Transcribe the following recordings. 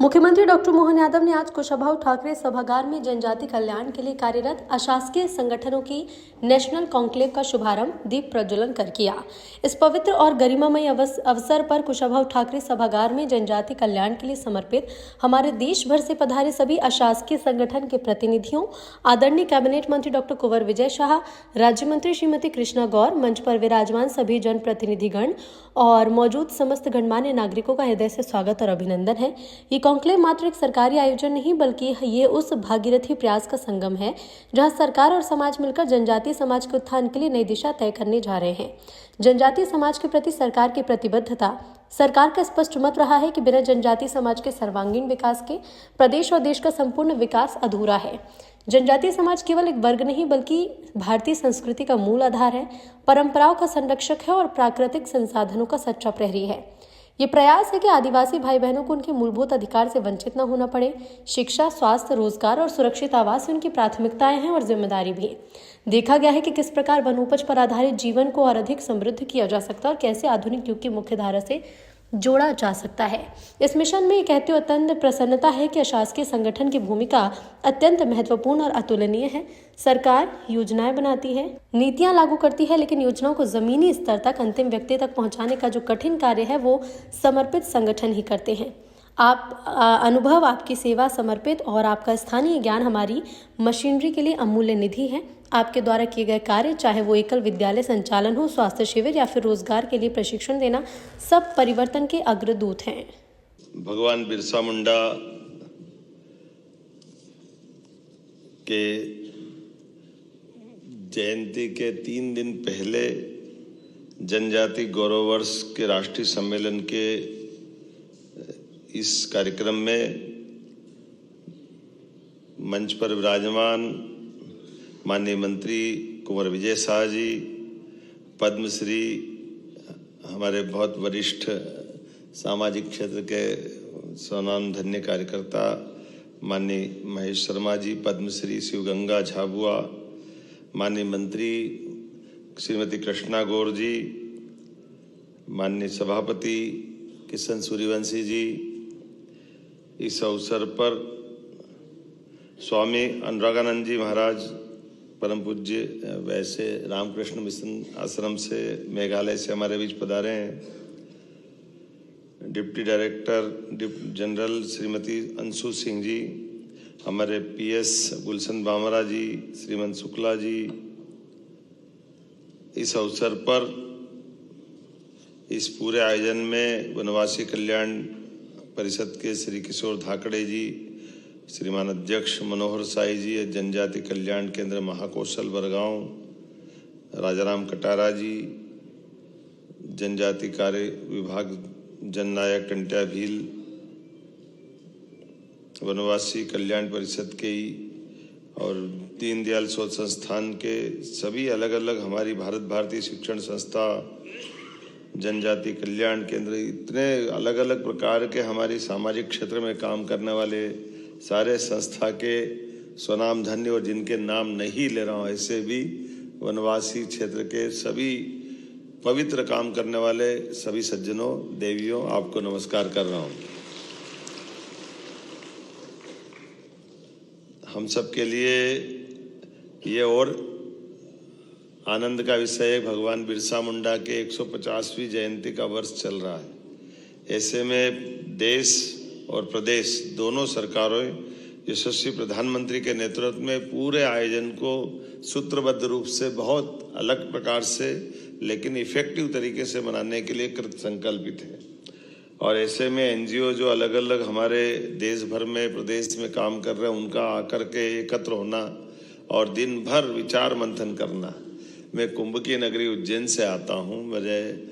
मुख्यमंत्री डॉक्टर मोहन यादव ने आज कुशाभाऊ ठाकरे सभागार में जनजाति कल्याण के लिए कार्यरत अशासकीय संगठनों की नेशनल कॉन्क्लेव का शुभारंभ दीप प्रज्वलन कर किया। इस पवित्र और गरिमामय अवसर पर कुशाभाऊ ठाकरे सभागार में जनजाति कल्याण के लिए समर्पित हमारे देश भर से पधारे सभी अशासकीय संगठन के प्रतिनिधियों, आदरणीय कैबिनेट मंत्री डॉक्टर कुंवर विजय शाह, राज्य मंत्री श्रीमती कृष्णा गौर, मंच पर विराजमान सभी जनप्रतिनिधिगण और मौजूद समस्त गणमान्य नागरिकों का हृदय से स्वागत और अभिनंदन है। ये कॉन्क्लेव मात्र एक सरकारी आयोजन नहीं बल्कि ये उस भागीरथी प्रयास का संगम है जहां सरकार और समाज मिलकर जनजातीय समाज के उत्थान के लिए नई दिशा तय करने जा रहे हैं। जनजातीय समाज के प्रति सरकार की प्रतिबद्धता, सरकार का स्पष्ट मत रहा है कि बिना जनजातीय समाज के सर्वांगीण विकास के प्रदेश और देश का संपूर्ण विकास अधूरा है। जनजातीय समाज केवल एक वर्ग नहीं बल्कि भारतीय संस्कृति का मूल आधार है, परंपराओं का संरक्षक है और प्राकृतिक संसाधनों का सच्चा प्रहरी है। ये प्रयास है कि आदिवासी भाई बहनों को उनके मूलभूत अधिकार से वंचित न होना पड़े। शिक्षा, स्वास्थ्य, रोजगार और सुरक्षित आवास उनकी प्राथमिकताएं हैं और जिम्मेदारी भी। देखा गया है कि किस प्रकार वनोपज पर आधारित जीवन को और अधिक समृद्ध किया जा सकता है और कैसे आधुनिक युग की मुख्य धारा से जोड़ा जा सकता है। इस मिशन में कहते हुए अत्यंत प्रसन्नता है कि अशासकीय संगठन की भूमिका अत्यंत महत्वपूर्ण और अतुलनीय है। सरकार योजनाएं बनाती है, नीतियां लागू करती है, लेकिन योजनाओं को जमीनी स्तर तक अंतिम व्यक्ति तक पहुंचाने का जो कठिन कार्य है वो समर्पित संगठन ही करते हैं। आप अनुभव, आपकी सेवा समर्पित और आपका स्थानीय ज्ञान हमारी मशीनरी के लिए अमूल्य निधि है। आपके द्वारा किए गए कार्य, चाहे वो एकल विद्यालय संचालन हो, स्वास्थ्य शिविर या फिर रोजगार के लिए प्रशिक्षण देना, सब परिवर्तन के अग्रदूत हैं। भगवान बिरसा मुंडा के जयंती के 3 दिन पहले जनजाति गौरव वर्ष के राष्ट्रीय सम्मेलन के इस कार्यक्रम में मंच पर विराजमान माननीय मंत्री कुंवर विजय शाह जी, पद्मश्री हमारे बहुत वरिष्ठ सामाजिक क्षेत्र के स्वनामधन्य कार्यकर्ता माननीय महेश शर्मा जी, पद्मश्री शिवगंगा झाबुआ, माननीय मंत्री श्रीमती कृष्णा गौर जी, माननीय सभापति किशन सूर्यवंशी जी, इस अवसर पर स्वामी अनुरागानंद जी महाराज परम पूज्य वैसे रामकृष्ण मिशन आश्रम से मेघालय से हमारे बीच पधारे हैं। Deputy director general Shrimati Anshu Singh ji, हमारे पीएस गुलशन बामरा जी, श्रीमंत शुक्ला जी। इस अवसर पर इस पूरे आयोजन में वनवासी कल्याण परिषद के श्री किशोर धाकड़े जी, श्रीमान अध्यक्ष मनोहर साई जी, जनजाति कल्याण केंद्र महाकौशल बरगांव राजाराम कटारा जी, जनजाति कार्य विभाग जननायक टंट्या भील, वनवासी कल्याण परिषद के और दीनदयाल शोध संस्थान के सभी अलग अलग हमारी भारतीय शिक्षण संस्था, जनजाति कल्याण केंद्र, इतने अलग अलग प्रकार के हमारी सामाजिक क्षेत्र में काम करने वाले सारे संस्था के स्वनाम धन्य और जिनके नाम नहीं ले रहा हूँ, ऐसे भी वनवासी क्षेत्र के सभी पवित्र काम करने वाले सभी सज्जनों, देवियों, आपको नमस्कार कर रहा हूँ। हम सब के लिए ये और आनंद का विषय है, भगवान बिरसा मुंडा के 150वीं जयंती का वर्ष चल रहा है। ऐसे में देश और प्रदेश दोनों सरकारों यशस्वी प्रधानमंत्री के नेतृत्व में पूरे आयोजन को सूत्रबद्ध रूप से बहुत अलग प्रकार से लेकिन इफेक्टिव तरीके से मनाने के लिए कृत संकल्पित है। और ऐसे में एनजीओ जो अलग अलग हमारे देश भर में प्रदेश में काम कर रहे हैं, उनका आकर के एकत्र होना और दिन भर विचार मंथन करना। मैं कुंभ की नगरी उज्जैन से आता हूँ, मुझे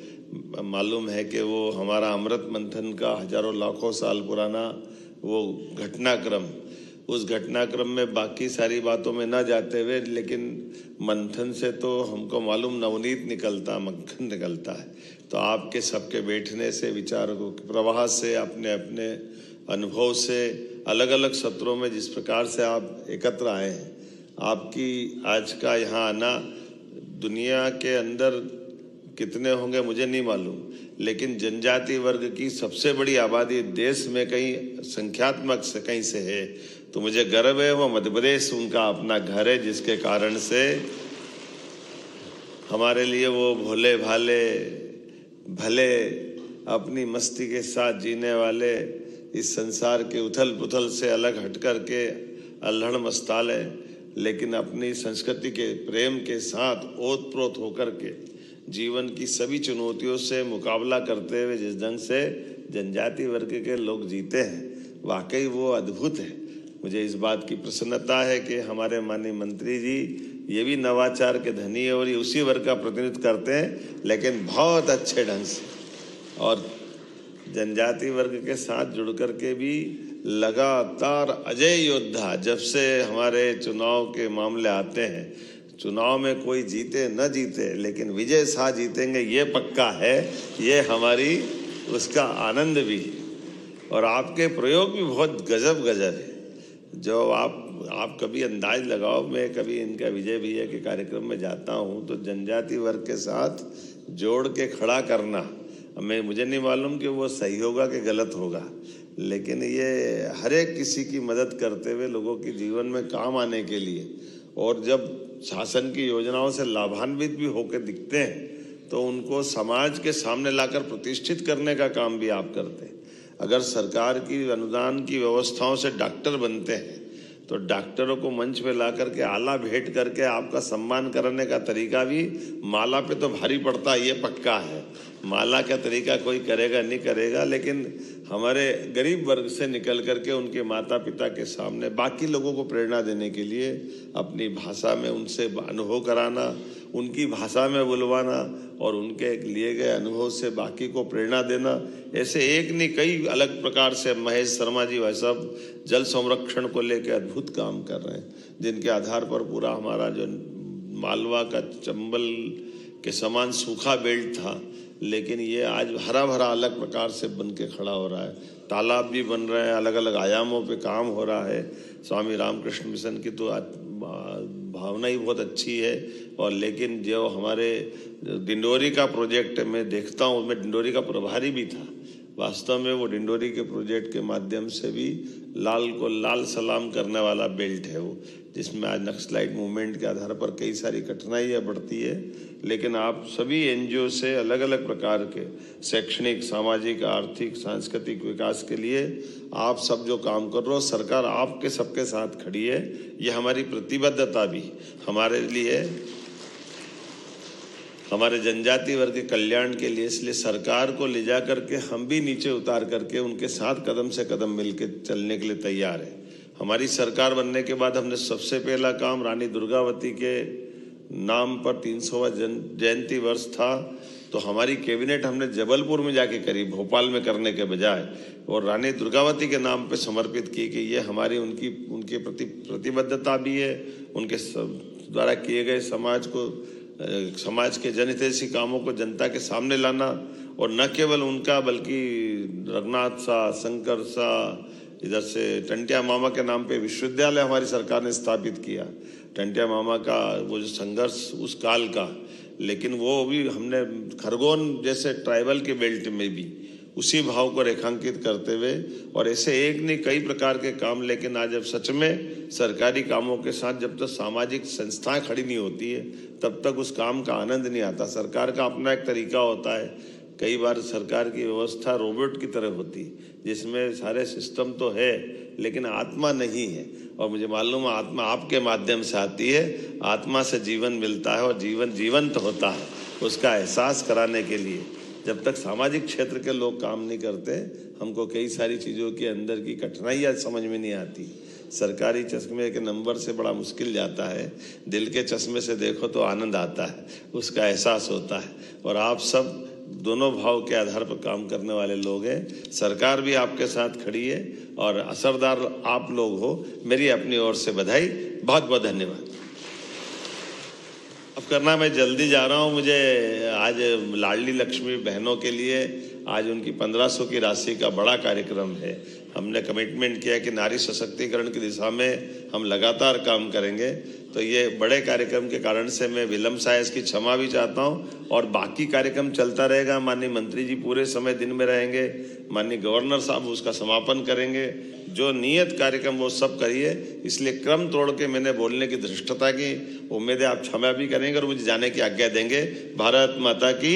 मालूम है कि वो हमारा अमृत मंथन का हजारों लाखों साल पुराना वो घटनाक्रम, उस घटनाक्रम में बाकी सारी बातों में ना जाते हुए, लेकिन मंथन से तो हमको मालूम नवनीत निकलता, मक्खन निकलता है। तो आपके सबके बैठने से, विचारों के प्रवाह से, अपने अपने अनुभव से, अलग अलग सत्रों में जिस प्रकार से आप एकत्र आए हैं, आपकी आज का यहाँ आना दुनिया के अंदर कितने होंगे मुझे नहीं मालूम, लेकिन जनजाति वर्ग की सबसे बड़ी आबादी देश में कहीं संख्यात्मक से कहीं से है, तो मुझे गर्व है वो मध्य प्रदेश उनका अपना घर है, जिसके कारण से हमारे लिए वो भोले भाले भले अपनी मस्ती के साथ जीने वाले, इस संसार के उथल पुथल से अलग हट कर के अल्हड़ मस्ताल है, लेकिन अपनी संस्कृति के प्रेम के साथ ओतप्रोत होकर के जीवन की सभी चुनौतियों से मुकाबला करते हुए जिस ढंग से जनजाति वर्ग के लोग जीते हैं, वाकई वो अद्भुत है। मुझे इस बात की प्रसन्नता है कि हमारे माननीय मंत्री जी ये भी नवाचार के धनी है और ये उसी वर्ग का प्रतिनिधित्व करते हैं, लेकिन बहुत अच्छे ढंग से, और जनजाति वर्ग के साथ जुड़ कर के भी लगातार अजय योद्धा। जब से हमारे चुनाव के मामले आते हैं, चुनाव में कोई जीते न जीते, लेकिन विजय शाह जीतेंगे ये पक्का है, ये हमारी उसका आनंद भी है। और आपके प्रयोग भी बहुत गजब है। जो आप कभी अंदाज लगाओ, मैं कभी इनका विजय भैया के कार्यक्रम में जाता हूँ तो जनजाति वर्ग के साथ जोड़ के खड़ा करना, मुझे नहीं मालूम कि वो सही होगा कि गलत होगा, लेकिन ये हर एक किसी की मदद करते हुए लोगों के जीवन में काम आने के लिए, और जब शासन की योजनाओं से लाभान्वित भी होकर दिखते हैं तो उनको समाज के सामने लाकर प्रतिष्ठित करने का काम भी आप करते हैं। अगर सरकार की अनुदान की व्यवस्थाओं से डॉक्टर बनते हैं तो डॉक्टरों को मंच पे ला करके आला भेंट करके आपका सम्मान करने का तरीका भी माला पे तो भारी पड़ता है, ये पक्का है। माला का तरीका कोई करेगा नहीं करेगा, लेकिन हमारे गरीब वर्ग से निकल करके उनके माता पिता के सामने बाकी लोगों को प्रेरणा देने के लिए अपनी भाषा में उनसे अनुभव कराना, उनकी भाषा में बुलवाना और उनके लिए गए अनुभव से बाकी को प्रेरणा देना, ऐसे एक नहीं कई अलग प्रकार से महेश शर्मा जी वह सब जल संरक्षण को लेकर अद्भुत काम कर रहे हैं, जिनके आधार पर पूरा हमारा जो मालवा का चंबल के समान सूखा बेल्ट था, लेकिन ये आज हरा भरा अलग प्रकार से बन के खड़ा हो रहा है। तालाब भी बन रहे हैं, अलग अलग आयामों पे काम हो रहा है। स्वामी रामकृष्ण मिशन की तो भावना ही बहुत अच्छी है। और लेकिन जो हमारे डिंडोरी का प्रोजेक्ट मैं देखता हूँ, मैं डिंडोरी का प्रभारी भी था, वास्तव में वो डिंडोरी के प्रोजेक्ट के माध्यम से भी लाल को लाल सलाम करने वाला बेल्ट है वो, जिसमें आज नक्सलाइट मूवमेंट के आधार पर कई सारी कठिनाइयाँ बढ़ती है, लेकिन आप सभी एनजीओ से अलग अलग प्रकार के शैक्षणिक, सामाजिक, आर्थिक, सांस्कृतिक विकास के लिए आप सब जो काम कर रहे हो, सरकार आपके सबके साथ खड़ी है। ये हमारी प्रतिबद्धता भी हमारे लिए, हमारे जनजाति वर्ग के कल्याण के लिए, इसलिए सरकार को ले जा करके हम भी नीचे उतार करके उनके साथ कदम से कदम मिलकर चलने के लिए तैयार है। हमारी सरकार बनने के बाद हमने सबसे पहला काम रानी दुर्गावती के नाम पर 300वां जयंती वर्ष था, तो हमारी कैबिनेट हमने जबलपुर में जाके करी, भोपाल में करने के बजाय, और रानी दुर्गावती के नाम पे समर्पित की कि ये हमारी उनके प्रति प्रतिबद्धता भी है, उनके द्वारा किए गए समाज के जनहितैषी कामों को जनता के सामने लाना, और न केवल उनका बल्कि रघुनाथ सा, शंकर सा, इधर से टंटिया मामा के नाम पे विश्वविद्यालय हमारी सरकार ने स्थापित किया। टंटिया मामा का वो जो संघर्ष उस काल का, लेकिन वो भी हमने खरगोन जैसे ट्राइबल के बेल्ट में भी उसी भाव को रेखांकित करते हुए, और ऐसे एक नहीं कई प्रकार के काम। लेकिन आज जब सच में सरकारी कामों के साथ जब तक सामाजिक संस्थाएं खड़ी नहीं होती है, तब तक उस काम का आनंद नहीं आता। सरकार का अपना एक तरीका होता है, कई बार सरकार की व्यवस्था रोबोट की तरह होती है, जिसमें सारे सिस्टम तो है लेकिन आत्मा नहीं है। और मुझे मालूम है आत्मा आपके माध्यम से आती है, आत्मा से जीवन मिलता है और जीवन जीवंत होता है। उसका एहसास कराने के लिए जब तक सामाजिक क्षेत्र के लोग काम नहीं करते, हमको कई सारी चीज़ों के अंदर की कठिनाइयाँ समझ में नहीं आती। सरकारी चश्मे के नंबर से बड़ा मुश्किल जाता है, दिल के चश्मे से देखो तो आनंद आता है, उसका एहसास होता है। और आप सब दोनों भाव के आधार पर काम करने वाले लोग हैं। सरकार भी आपके साथ खड़ी है और असरदार आप लोग हो। मेरी अपनी ओर से बधाई, बहुत बहुत धन्यवाद। अब करना, मैं जल्दी जा रहा हूँ। मुझे आज लाडली लक्ष्मी बहनों के लिए आज उनकी 1500 की राशि का बड़ा कार्यक्रम है। हमने कमिटमेंट किया कि नारी सशक्तिकरण की दिशा में हम लगातार काम करेंगे। तो ये बड़े कार्यक्रम के कारण से मैं विलम्ब से आया, इसकी क्षमा भी चाहता हूँ। और बाकी कार्यक्रम चलता रहेगा। माननीय मंत्री जी पूरे समय दिन में रहेंगे, माननीय गवर्नर साहब उसका समापन करेंगे। जो नियत कार्यक्रम वो सब करिए। इसलिए क्रम तोड़ के मैंने बोलने की धृष्टता की। उम्मीद है आप क्षमा भी करेंगे और मुझे जाने की आज्ञा देंगे। भारत माता की